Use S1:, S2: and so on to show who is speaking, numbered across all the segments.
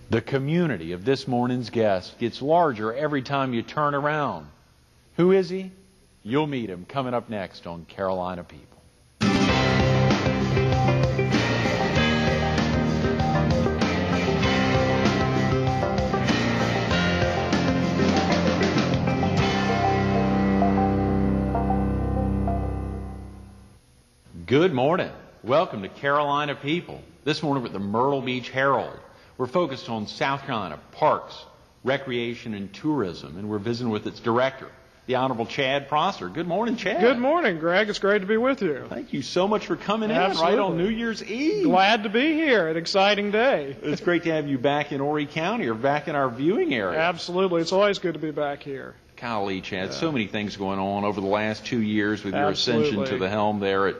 S1: The community of this morning's guest gets larger every time you turn around. Who is he? You'll meet him coming up next on Carolina People. Good morning. Welcome to Carolina People. This morning with the Myrtle Beach Herald. We're focused on South Carolina parks, recreation, and tourism, and we're visiting with its director, the Honorable Chad Prosser. Good morning, Chad.
S2: Good morning, Greg. It's great to be with you.
S1: Thank you so much for coming
S2: Absolutely.
S1: in right on New Year's Eve.
S2: Glad to be here. An exciting day.
S1: It's great to have you back in Horry County or back in our viewing area.
S2: Absolutely. It's always good to be back here.
S1: Golly, Chad, so many things going on over the last 2 years with your
S2: Absolutely.
S1: ascension to the helm there at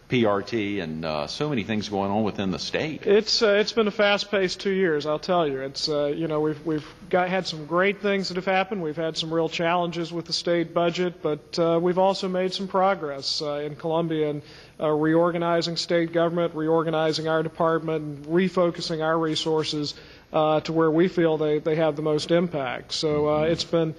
S1: PRT, and so many things going on within the state.
S2: It's been a fast-paced 2 years, I'll tell you. It's we've had some great things that have happened. We've had some real challenges with the state budget, but we've also made some progress in Columbia in reorganizing state government, reorganizing our department, and refocusing our resources to where we feel they have the most impact. So it's been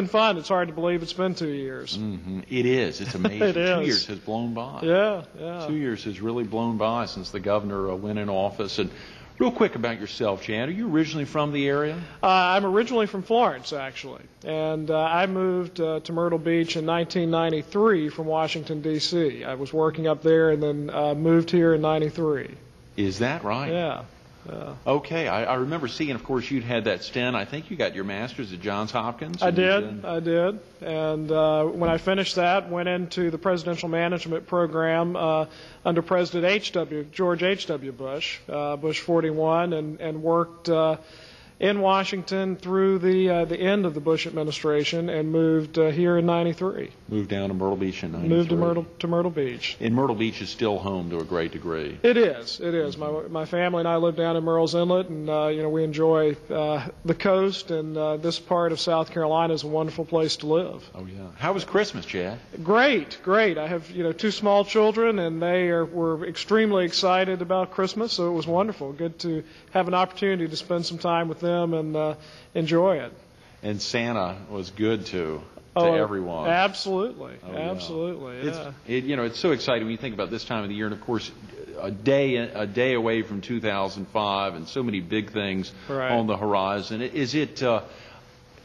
S2: fun. It's hard to believe it's been 2 years.
S1: Mm-hmm. It is. It's amazing.
S2: It is.
S1: 2 years has blown by.
S2: Yeah.
S1: 2 years has really blown by since the governor went in office. And real quick about yourself, Chad. Are you originally from the area?
S2: I'm originally from Florence, actually, and I moved to Myrtle Beach in 1993 from Washington, D.C. I was working up there and then moved here in '93.
S1: Is that right?
S2: Yeah.
S1: Okay. I remember seeing, of course, you'd had that stint. I think you got your master's at Johns Hopkins.
S2: I did. And when I finished that, went into the presidential management program under President George H.W. Bush, Bush 41, and worked in Washington through the end of the Bush administration, and moved here in '93.
S1: Moved down to Myrtle Beach in '93.
S2: Moved to Myrtle Beach.
S1: And Myrtle Beach is still home to a great degree.
S2: It is. My family and I live down in Murrells Inlet, and we enjoy the coast, and this part of South Carolina is a wonderful place to live.
S1: Oh yeah. How was Christmas, Chad?
S2: Great. I have two small children, and were extremely excited about Christmas, so it was wonderful. Good to have an opportunity to spend some time with them and enjoy it.
S1: And Santa was good to everyone.
S2: Absolutely.
S1: Oh,
S2: absolutely. Yeah.
S1: It's so exciting when you think about this time of the year, and of course, a day away from 2005, and so many big things on the horizon.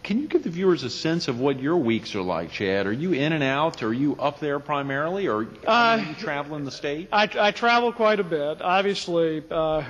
S1: Can you give the viewers a sense of what your weeks are like, Chad? Are you in and out? Are you up there primarily, or are you traveling the state?
S2: I travel quite a bit. Obviously,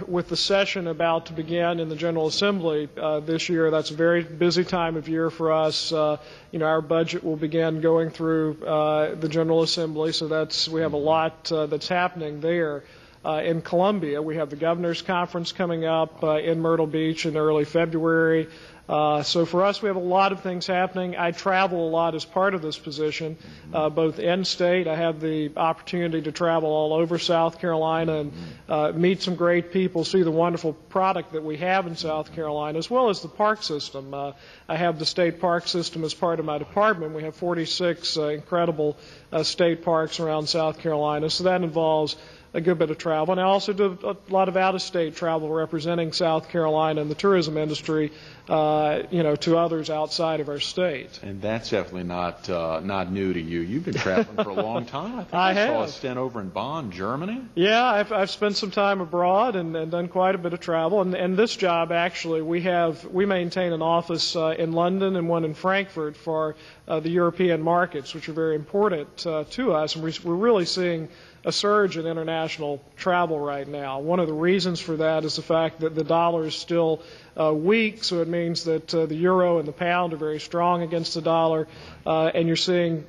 S2: with the session about to begin in the General Assembly this year, that's a very busy time of year for us. Our budget will begin going through the General Assembly, so we have a lot that's happening there. In Columbia, we have the Governor's Conference coming up in Myrtle Beach in early February. So for us, we have a lot of things happening. I travel a lot as part of this position, both in-state. I have the opportunity to travel all over South Carolina and meet some great people, see the wonderful product that we have in South Carolina, as well as the park system. I have the state park system as part of my department. We have 46 incredible state parks around South Carolina, so that involves a good bit of travel. And I also do a lot of out-of-state travel representing South Carolina and the tourism industry, to others outside of our state.
S1: And that's definitely not new to you. You've been traveling for a long time.
S2: I
S1: think I saw
S2: have.
S1: a stint over in Bonn, Germany.
S2: Yeah, I've spent some time abroad and done quite a bit of travel. And this job, actually, we maintain an office in London and one in Frankfurt for the European markets, which are very important to us. And we're really seeing a surge in international travel right now. One of the reasons for that is the fact that the dollar is still weak, so it means that the euro and the pound are very strong against the dollar, and you're seeing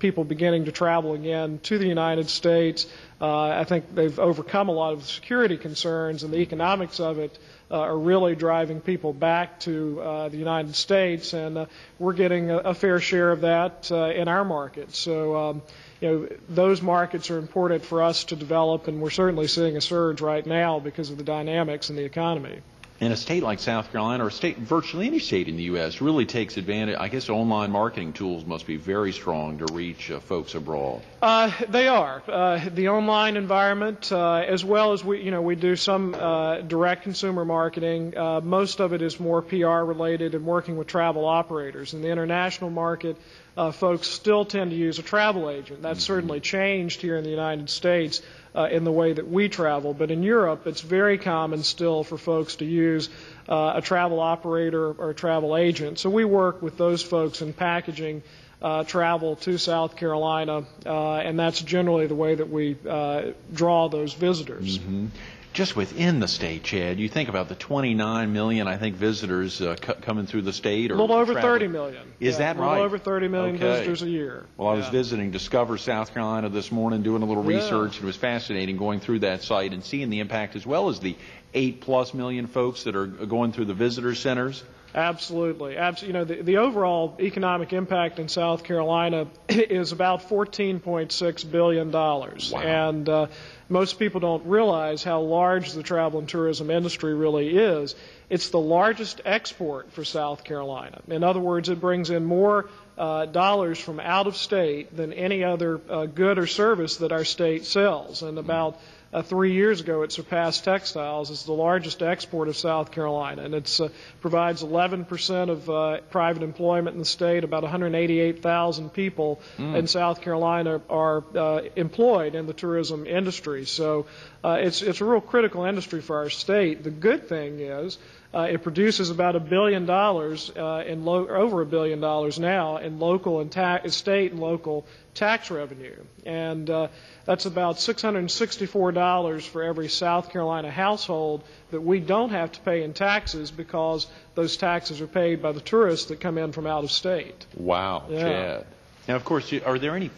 S2: people beginning to travel again to the United States. I think they've overcome a lot of the security concerns, and the economics of it are really driving people back to the United States, and we're getting a fair share of that in our market. So those markets are important for us to develop, and we're certainly seeing a surge right now because of the dynamics in the economy.
S1: And a state like South Carolina, or a state, virtually any state in the U.S., really takes advantage. I guess online marketing tools must be very strong to reach folks abroad.
S2: They are. The online environment, as well as we do some direct consumer marketing. Most of it is more PR related and working with travel operators. In the international market, folks still tend to use a travel agent. That's certainly changed here in the United States in the way that we travel. But in Europe, it's very common still for folks to use a travel operator or a travel agent. So we work with those folks in packaging travel to South Carolina, and that's generally the way that we draw those visitors.
S1: Mm-hmm. Just within the state, Chad, you think about the 29 million, I think, visitors coming through the state. Or
S2: a little over 30 million.
S1: Is that right?
S2: A little over 30 million visitors a year.
S1: Well, I was visiting Discover South Carolina this morning, doing a little research, and it was fascinating going through that site and seeing the impact, as well as the 8+ million folks that are going through the visitor centers.
S2: Absolutely. The overall economic impact in South Carolina is about $14.6 billion.
S1: Wow.
S2: And most people don't realize how large the travel and tourism industry really is. It's the largest export for South Carolina. In other words, it brings in more dollars from out of state than any other good or service that our state sells. And about 3 years ago, it surpassed textiles as the largest export of South Carolina, and it provides 11% of private employment in the state. About 188,000 people in South Carolina are employed in the tourism industry. So it's a real critical industry for our state. The good thing is it produces about $1 billion over $1 billion now in local and state and local tax revenue, and that's about $664 for every South Carolina household that we don't have to pay in taxes, because those taxes are paid by the tourists that come in from out of state.
S1: Wow, yeah. Chad. Now, of course, are there any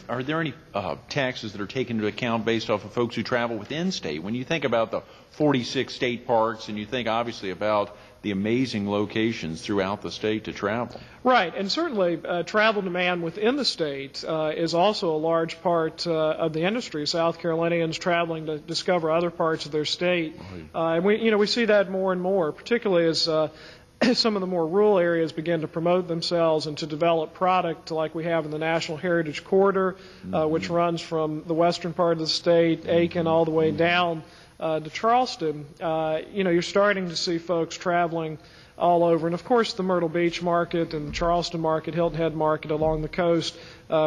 S1: taxes that are taken into account based off of folks who travel within state? When you think about the 46 state parks, and you think obviously about the amazing locations throughout the state to travel.
S2: Right, and certainly travel demand within the state is also a large part of the industry. South Carolinians traveling to discover other parts of their state, and we see that more and more, particularly as some of the more rural areas begin to promote themselves and to develop product like we have in the National Heritage Corridor, which runs from the western part of the state, Aiken, all the way down to Charleston. You're starting to see folks traveling all over. And, of course, the Myrtle Beach market and the Charleston market, Hilton Head market along the coast,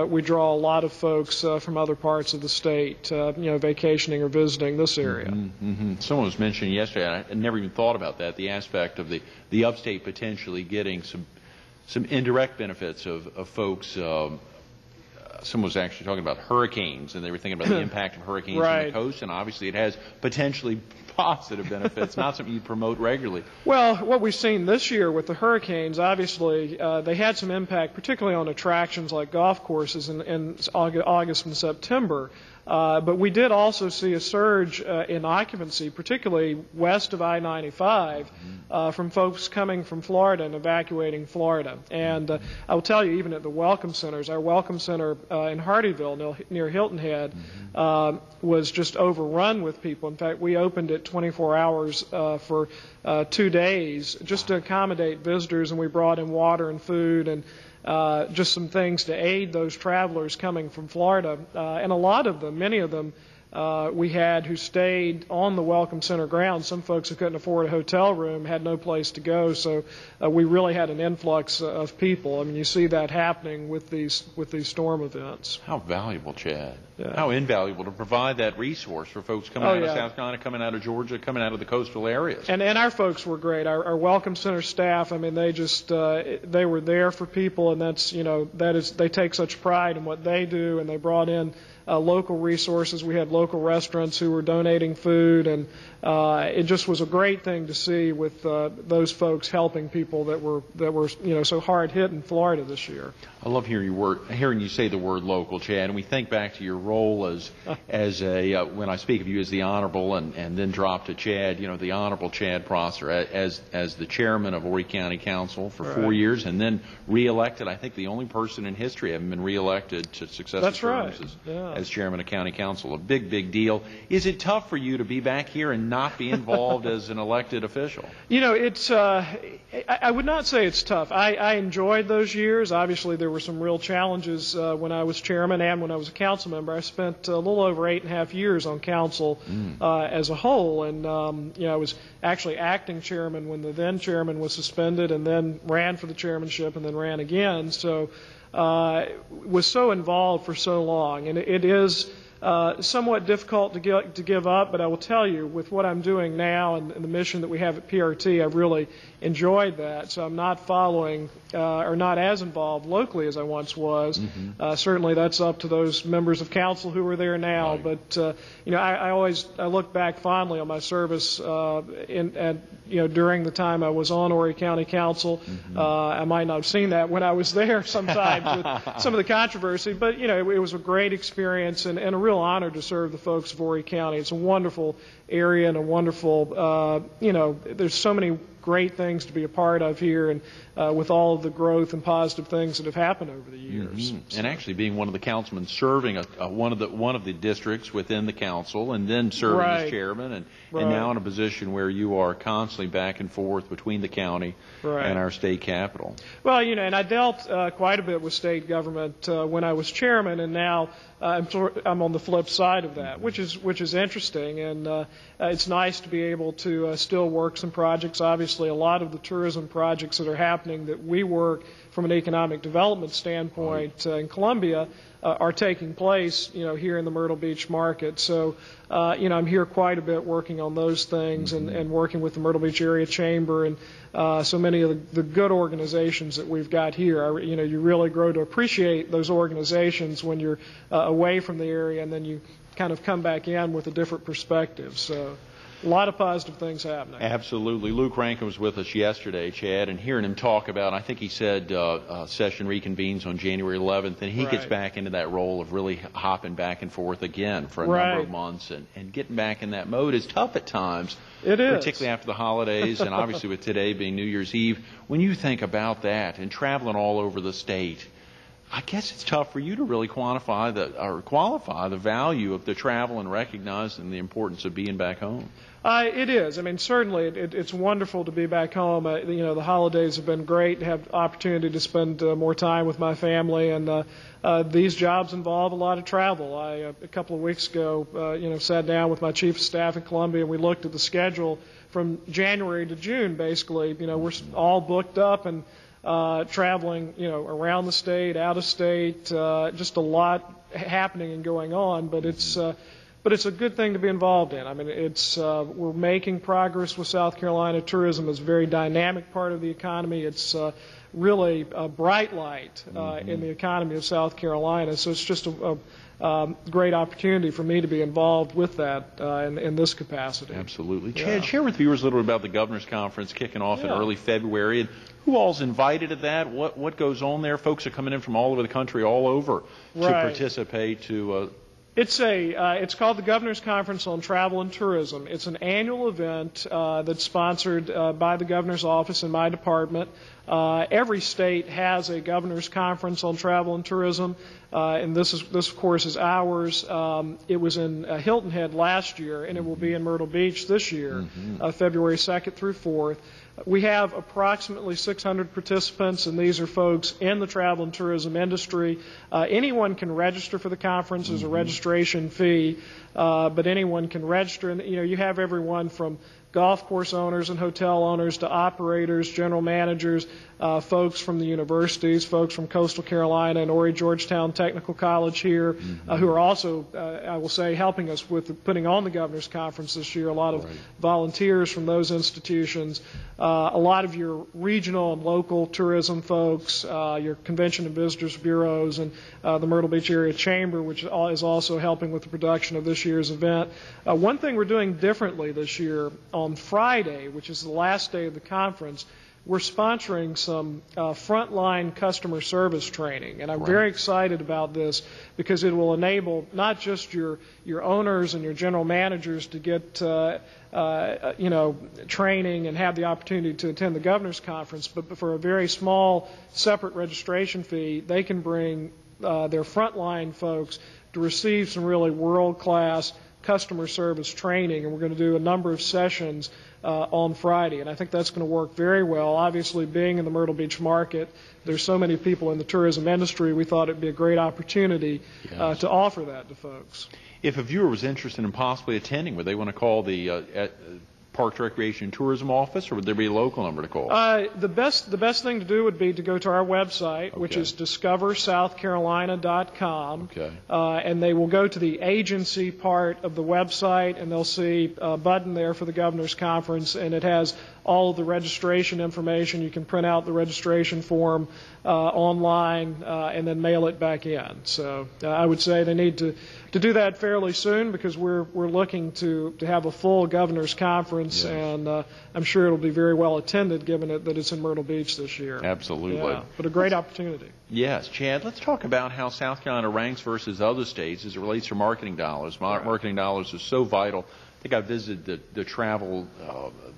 S2: we draw a lot of folks from other parts of the state, vacationing or visiting this area.
S1: Mm-hmm. Someone was mentioning yesterday, I never even thought about that, the aspect of the upstate potentially getting some indirect benefits of folks. Someone was actually talking about hurricanes, and they were thinking about the impact of hurricanes on the coast, and obviously it has potentially positive benefits, not something you promote regularly.
S2: Well, what we've seen this year with the hurricanes, obviously, they had some impact, particularly on attractions like golf courses in August and September. But we did also see a surge in occupancy, particularly west of I-95, from folks coming from Florida and evacuating Florida. And I will tell you, even at the Welcome Centers, our Welcome Center in Hardeeville near Hilton Head was just overrun with people. In fact, we opened it 24 hours for 2 days just to accommodate visitors, and we brought in water and food and just some things to aid those travelers coming from Florida. And a lot of them, many of them, we had who stayed on the Welcome Center grounds. Some folks who couldn't afford a hotel room had no place to go, so we really had an influx of people. I mean, you see that happening with these storm events.
S1: How valuable, Chad. Yeah. How invaluable to provide that resource for folks coming out of South Carolina, coming out of Georgia, coming out of the coastal areas.
S2: And our folks were great. Our Welcome Center staff, I mean, they just they were there for people, and they take such pride in what they do, and they brought in local resources. We had local restaurants who were donating food, and it just was a great thing to see with those folks helping people that were so hard hit in Florida this year.
S1: I love hearing you say the word local, Chad, and we think back to your role as a when I speak of you as the Honorable and then drop to Chad, the Honorable Chad Prosser as the chairman of Horry County Council for 4 years, and then reelected. I think the only person in history having been reelected to successive terms.
S2: That's right.
S1: as chairman of county council. A big, big deal. Is it tough for you to be back here and not be involved as an elected official?
S2: It's, I would not say it's tough. I enjoyed those years. Obviously, there were some real challenges when I was chairman and when I was a council member. I spent a little over 8.5 years on council as a whole, and I was actually acting chairman when the then chairman was suspended, and then ran for the chairmanship and then ran again. So was so involved for so long, and it is somewhat difficult to give up, but I will tell you, with what I'm doing now and the mission that we have at PRT, I've really enjoyed that. So I'm not following or not as involved locally as I once was. Certainly that's up to those members of council who are there now. Right. But I look back fondly on my service during the time I was on Horry County Council. I might not have seen that when I was there sometimes with some of the controversy, but it was a great experience and a real honor to serve the folks of Horry County. It's a wonderful area and a wonderful, there's so many great things to be a part of here, and with all of the growth and positive things that have happened over the years.
S1: And actually being one of the councilmen serving one of the districts within the council, and then serving as chairman, and now in a position where you are constantly back and forth between the county and our state capital. Well,
S2: and I dealt quite a bit with state government when I was chairman, and now I'm on the flip side of that, which is interesting, and it's nice to be able to still work some projects. Obviously, a lot of the tourism projects that are happening that we work from an economic development standpoint in Columbia are taking place, here in the Myrtle Beach market. So, I'm here quite a bit working on those things and working with the Myrtle Beach Area Chamber and so many of the good organizations that we've got here. You really grow to appreciate those organizations when you're away from the area, and then you kind of come back in with a different perspective. So a lot of positive things happening.
S1: Absolutely. Luke Rankin was with us yesterday, Chad, and hearing him talk about, I think he said session reconvenes on January 11th, and he gets back into that role of really hopping back and forth again for a number of months, and getting back in that mode is tough at times.
S2: It is.
S1: Particularly after the holidays, and obviously with today being New Year's Eve. When you think about that and traveling all over the state, I guess it's tough for you to really qualify the value of the travel and recognizing the importance of being back home.
S2: It is. Certainly it's wonderful to be back home. The holidays have been great to have opportunity to spend more time with my family, and these jobs involve a lot of travel. A couple of weeks ago, sat down with my chief of staff in Columbia, and we looked at the schedule from January to June, basically. We're all booked up and traveling, around the state, out of state, just a lot happening and going on, but it's a good thing to be involved in. We're making progress with South Carolina. Tourism is a very dynamic part of the economy. It's really a bright light in the economy of South Carolina. So it's just a great opportunity for me to be involved with that in this capacity.
S1: Absolutely. Chad, share with viewers a little bit about the Governor's Conference kicking off in early February, and who all's invited to that, what goes on there. Folks are coming in from all over the country, all over, to participate, to
S2: It's called the Governor's Conference on Travel and Tourism. It's an annual event that's sponsored by the Governor's Office in my department. Every state has a Governor's Conference on Travel and Tourism, and this of course is ours. It was in Hilton Head last year, and it will be in Myrtle Beach this year, February 2nd through 4th. We have approximately 600 participants, and these are folks in the travel and tourism industry. Anyone can register for the conference. There's a registration fee, but anyone can register. And you have everyone from golf course owners and hotel owners to operators, general managers, folks from the universities, folks from Coastal Carolina and Horry Georgetown Technical College here, who are also, I will say, helping us with putting on the Governor's Conference this year. A lot of volunteers from those institutions, a lot of your regional and local tourism folks, your convention and visitors bureaus, and the Myrtle Beach Area Chamber, which is also helping with the production of this year's event. One thing we're doing differently this year, on Friday, which is the last day of the conference, we're sponsoring some frontline customer service training, and I'm very excited about this because it will enable not just your owners and your general managers to get training and have the opportunity to attend the Governor's Conference, but for a very small separate registration fee, they can bring their frontline folks to receive some really world-class customer service training, and we're going to do a number of sessions on Friday, and I think that's going to work very well. Obviously, being in the Myrtle Beach market, there's so many people in the tourism industry, we thought it'd be a great opportunity to offer that to folks.
S1: If a viewer was interested in possibly attending, would they want to call the Parks, Recreation, and Tourism office, or would there be a local number to call?
S2: The best thing to do would be to go to our website, which is discoversouthcarolina.com.
S1: Okay.
S2: And they will go to the agency part of the website, and they'll see a button there for the Governor's Conference, and it has all of the registration information. You can print out the registration form online and then mail it back in. So I would say they need to do that fairly soon, because we're looking to have a full Governor's Conference, yes. And I'm sure it'll be very well attended, given that it's in Myrtle Beach this year.
S1: Absolutely.
S2: Yeah, but a great opportunity.
S1: Yes. Chad, let's talk about how South Carolina ranks versus other states as it relates to marketing dollars. Marketing dollars are so vital. I think I visited the travel,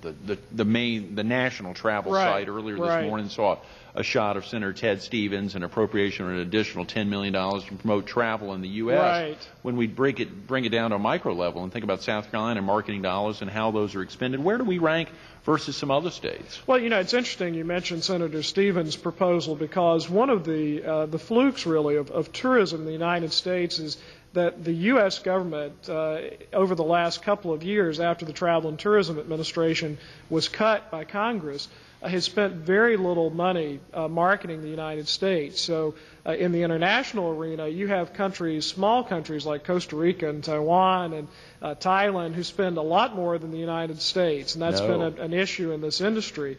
S1: the national travel site earlier this morning, saw a shot of Senator Ted Stevens, an appropriation of an additional $10 million to promote travel in the U.S.
S2: Right.
S1: When we bring it down to a micro level and think about South Carolina marketing dollars and how those are expended, where do we rank versus some other states?
S2: Well, it's interesting you mentioned Senator Stevens' proposal, because one of the flukes, really, of tourism in the United States is that the U.S. government, over the last couple of years after the Travel and Tourism Administration was cut by Congress, has spent very little money marketing the United States. So in the international arena, you have small countries like Costa Rica and Taiwan and Thailand, who spend a lot more than the United States, and that's been an issue in this industry.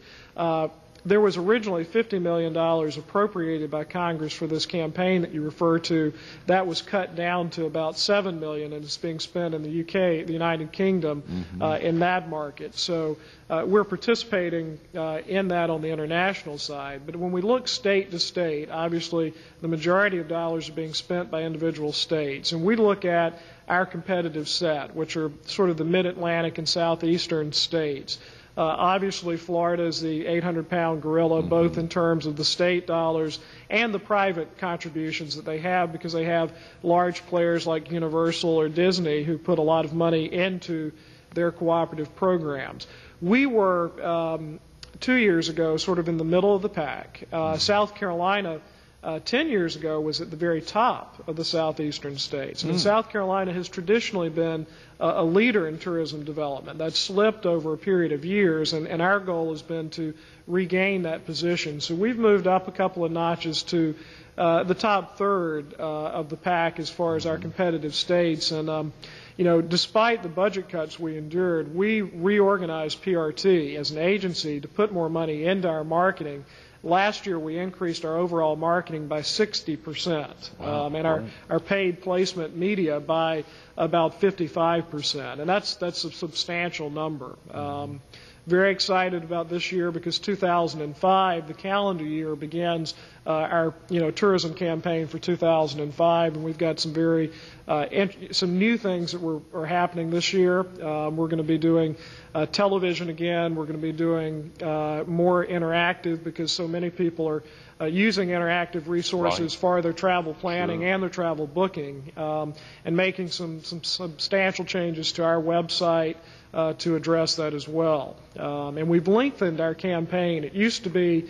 S2: There was originally $50 million appropriated by Congress for this campaign that you refer to. That was cut down to about $7 million, and it's being spent in the UK, the United Kingdom, in that market. So we're participating in that on the international side. But when we look state to state, obviously the majority of dollars are being spent by individual states. And we look at our competitive set, which are sort of the mid-Atlantic and southeastern states. Obviously, Florida is the 800-pound gorilla, both in terms of the state dollars and the private contributions that they have, because they have large players like Universal or Disney who put a lot of money into their cooperative programs. We were, 2 years ago, sort of in the middle of the pack. South Carolina, 10 years ago, was at the very top of the southeastern states. And South Carolina has traditionally been a leader in tourism development. That's slipped over a period of years, and our goal has been to regain that position. So we've moved up a couple of notches to the top third of the pack as far as our competitive states. And despite the budget cuts we endured, we reorganized PRT as an agency to put more money into our marketing. Last year, we increased our overall marketing by 60%, and our paid placement media by about 55%, and that's a substantial number. Very excited about this year, because 2005, the calendar year, begins our tourism campaign for 2005, and we've got some some new things that are happening this year. We're going to be doing television again. We're going to be doing more interactive, because so many people are using interactive resources for their travel planning and their travel booking, and making some substantial changes to our website to address that as well. And we've lengthened our campaign. It used to be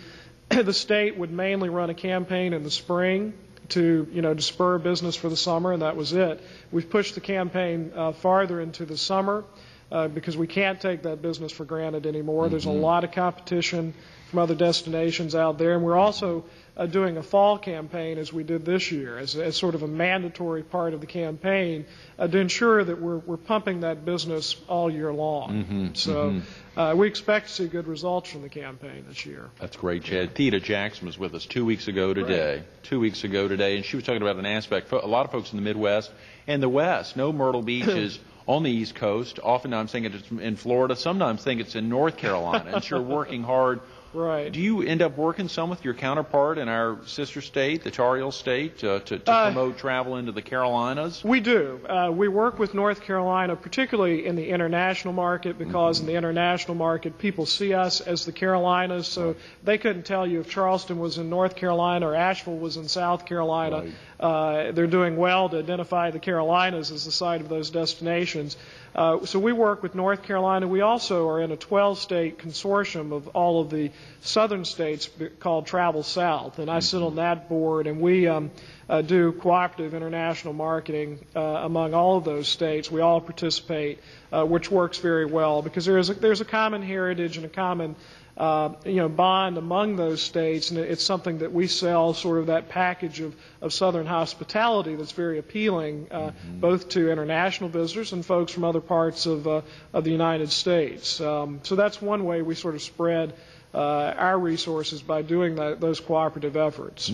S2: the state would mainly run a campaign in the spring to spur business for the summer, and that was it. We've pushed the campaign farther into the summer because we can't take that business for granted anymore. There's a lot of competition from other destinations out there, and we're also doing a fall campaign, as we did this year, as sort of a mandatory part of the campaign to ensure that we're pumping that business all year long. We expect to see good results from the campaign this year.
S1: That's great, Chad. Theda Jackson was with us 2 weeks ago today. 2 weeks ago today, and she was talking about an aspect. A lot of folks in the Midwest and the West know Myrtle Beach is on the East Coast. Oftentimes think it's in Florida. Sometimes think it's in North Carolina. And you're working hard.
S2: Right.
S1: Do you end up working some with your counterpart in our sister state, the Tar Heel State, to promote travel into the Carolinas?
S2: We do. We work with North Carolina, particularly in the international market, because in the international market, people see us as the Carolinas, so they couldn't tell you if Charleston was in North Carolina or Asheville was in South Carolina. they're doing well to identify the Carolinas as the site of those destinations. So we work with North Carolina. We also are in a 12-state consortium of all of the southern states called Travel South, and I sit on that board, and we do cooperative international marketing among all of those states. We all participate, which works very well because there's a common heritage and a common bond among those states, and it's something that we sell, sort of that package of Southern hospitality that's very appealing both to international visitors and folks from other parts of the United States. So that's one way we sort of spread our resources by doing those cooperative efforts.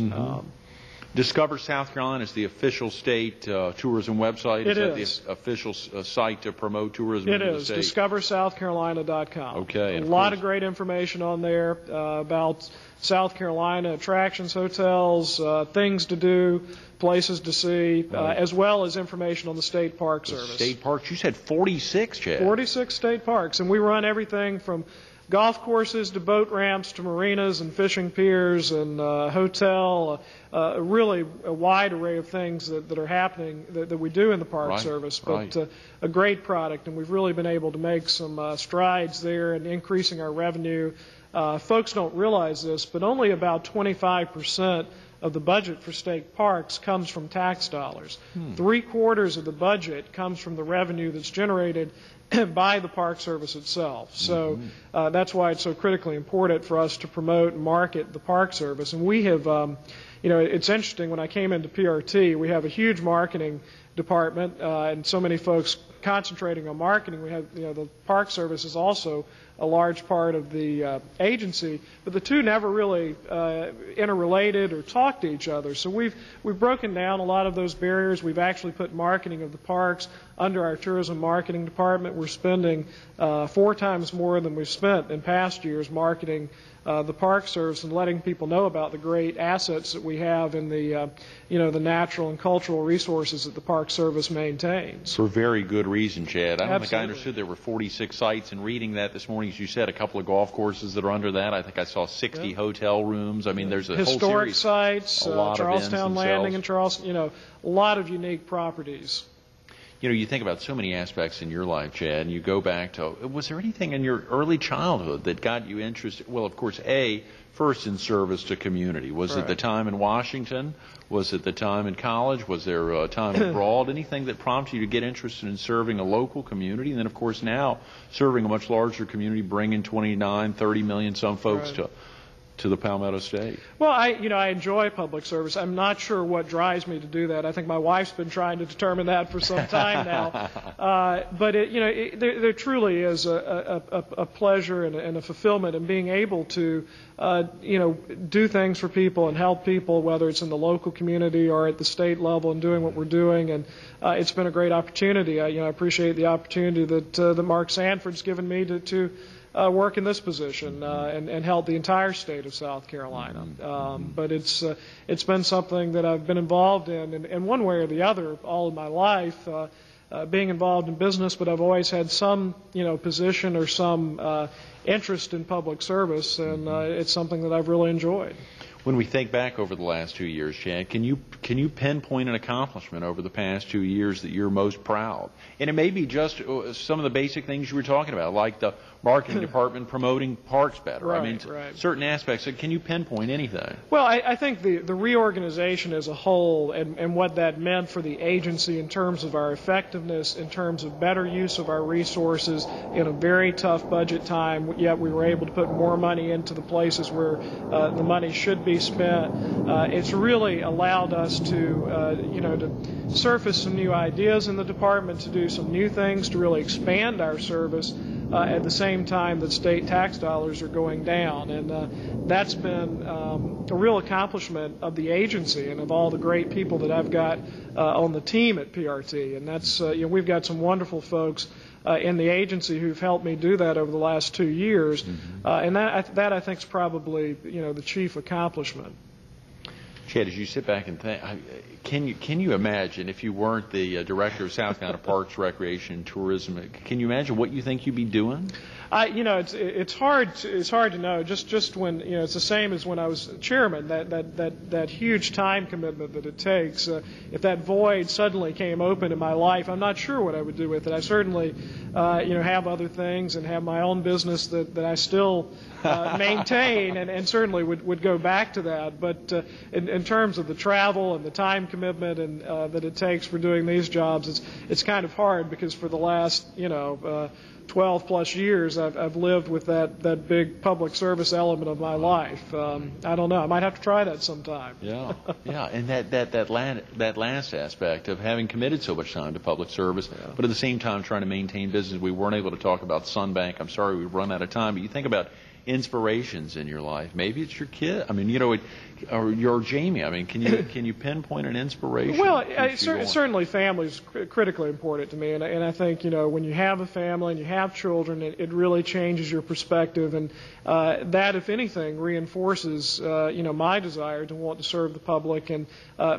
S1: Discover South Carolina is the official state tourism website.
S2: It
S1: is that the official site to promote tourism in the state?
S2: It is. DiscoverSouthCarolina.com.
S1: Okay.
S2: A lot of great information on there about South Carolina, attractions, hotels, things to do, places to see, as well as information on the State Park Service.
S1: State parks? You said 46, Chad.
S2: 46 state parks. And we run everything from golf courses to boat ramps to marinas and fishing piers and hotel, really a wide array of things that are happening that we do in the Park Service. But a great product, and we've really been able to make some strides there in increasing our revenue. Folks don't realize this, but only about 25% of the budget for state parks comes from tax dollars. 3/4 of the budget comes from the revenue that's generated by the Park Service itself. So that's why it's so critically important for us to promote and market the Park Service. And we have, it's interesting, when I came into PRT, we have a huge marketing department and so many folks concentrating on marketing. We have, the Park Service is also a large part of the agency, but the two never really interrelated or talked to each other. So we've broken down a lot of those barriers. We've actually put marketing of the parks under our tourism marketing department. We're spending 4 times more than we've spent in past years marketing the Park Service and letting people know about the great assets that we have in the the natural and cultural resources that the Park Service maintains.
S1: For very good reason, Chad. I don't think I
S2: Absolutely.
S1: understood there were 46 sites, and reading that this morning, as you said, a couple of golf courses that are under that. I think I saw 60 hotel rooms. I mean, there's a
S2: Historic
S1: whole series.
S2: sites,
S1: a lot of
S2: Charlestown
S1: inns
S2: Landing
S1: themselves.
S2: and Charleston, a lot of unique properties.
S1: You think about so many aspects in your life, Chad, and you go back to, was there anything in your early childhood that got you interested? Well, of course, first in service to community. Was it the time in Washington? Was it the time in college? Was there a time abroad? Anything that prompted you to get interested in serving a local community? And then, of course, now serving a much larger community, bringing 29, 30 million some folks to the Palmetto State.
S2: Well, I enjoy public service. I'm not sure what drives me to do that. I think my wife's been trying to determine that for some time now. But there truly is a pleasure and a fulfillment in being able to do things for people and help people, whether it's in the local community or at the state level, and doing what we're doing. And it's been a great opportunity. I appreciate the opportunity that Mark Sanford's given me to work in this position and help the entire state of South Carolina. But it's been something that I've been involved in one way or the other all of my life, being involved in business, but I've always had some position or some interest in public service, and it's something that I've really enjoyed.
S1: When we think back over the last 2 years, Chad, can you pinpoint an accomplishment over the past 2 years that you're most proud? And it may be just some of the basic things you were talking about, like the marketing department promoting parks better.
S2: Right.
S1: Certain aspects. Can you pinpoint anything?
S2: Well, I think the reorganization as a whole and what that meant for the agency in terms of our effectiveness, in terms of better use of our resources in a very tough budget time, yet we were able to put more money into the places where the money should be spent. It's really allowed us to surface some new ideas in the department, to do some new things, to really expand our service at the same time that state tax dollars are going down. And that's been a real accomplishment of the agency and of all the great people that I've got on the team at PRT. And that's we've got some wonderful folks in the agency who've helped me do that over the last 2 years. And that I think is probably the chief accomplishment.
S1: Chad, as you sit back and think, can you imagine if you weren't the director of South Carolina Parks, Recreation, and Tourism? Can you imagine what you think you'd be doing?
S2: It's hard to know. Just when it's the same as when I was chairman. That huge time commitment that it takes. If that void suddenly came open in my life, I'm not sure what I would do with it. I certainly have other things and have my own business that I still maintain, and certainly would go back to that. But in terms of the travel and the time commitment and that it takes for doing these jobs, it's kind of hard because for the last 12 plus years I've lived with that big public service element of my life. I don't know. I might have to try that sometime.
S1: Yeah, and that last aspect of having committed so much time to public service, but at the same time trying to maintain business. We weren't able to talk about Sunbank. I'm sorry we've run out of time, but you think about inspirations in your life. Maybe it's your kid. I mean, or your Jamie. I mean, can you pinpoint an inspiration?
S2: Well, certainly family is critically important to me, and I think when you have a family and you have children, it really changes your perspective, and that, if anything, reinforces my desire to want to serve the public and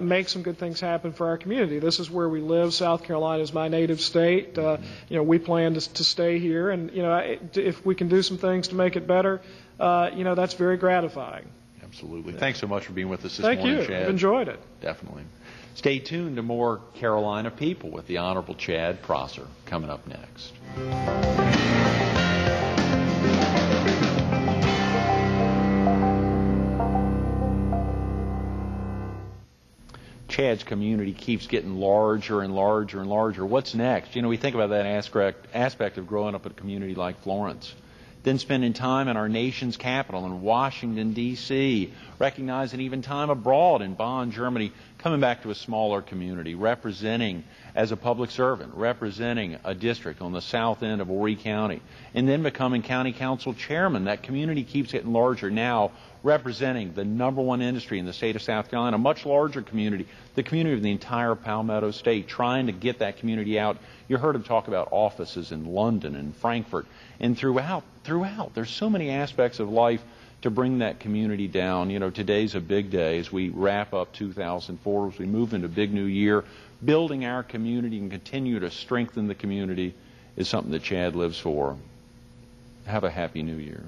S2: make some good things happen for our community. This is where we live. South Carolina is my native state. We plan to stay here, and if we can do some things to make it better, that's very gratifying.
S1: Absolutely. Thanks so much for being with us this morning, Chad.
S2: Thank you. I've enjoyed it.
S1: Definitely. Stay tuned to more Carolina People with the Honorable Chad Prosser coming up next. Chad's community keeps getting larger and larger and larger. What's next? We think about that aspect of growing up in a community like Florence. Then spending time in our nation's capital in Washington, D.C., recognizing even time abroad in Bonn, Germany, coming back to a smaller community, representing as a public servant, representing a district on the south end of Horry County, and then becoming county council chairman. That community keeps getting larger now, representing the #1 industry in the state of South Carolina, a much larger community, the community of the entire Palmetto State, trying to get that community out. You heard him talk about offices in London and Frankfurt and throughout. There's so many aspects of life to bring that community down. Today's a big day as we wrap up 2004, as we move into a big new year. Building our community and continue to strengthen the community is something that Chad lives for. Have a happy new year.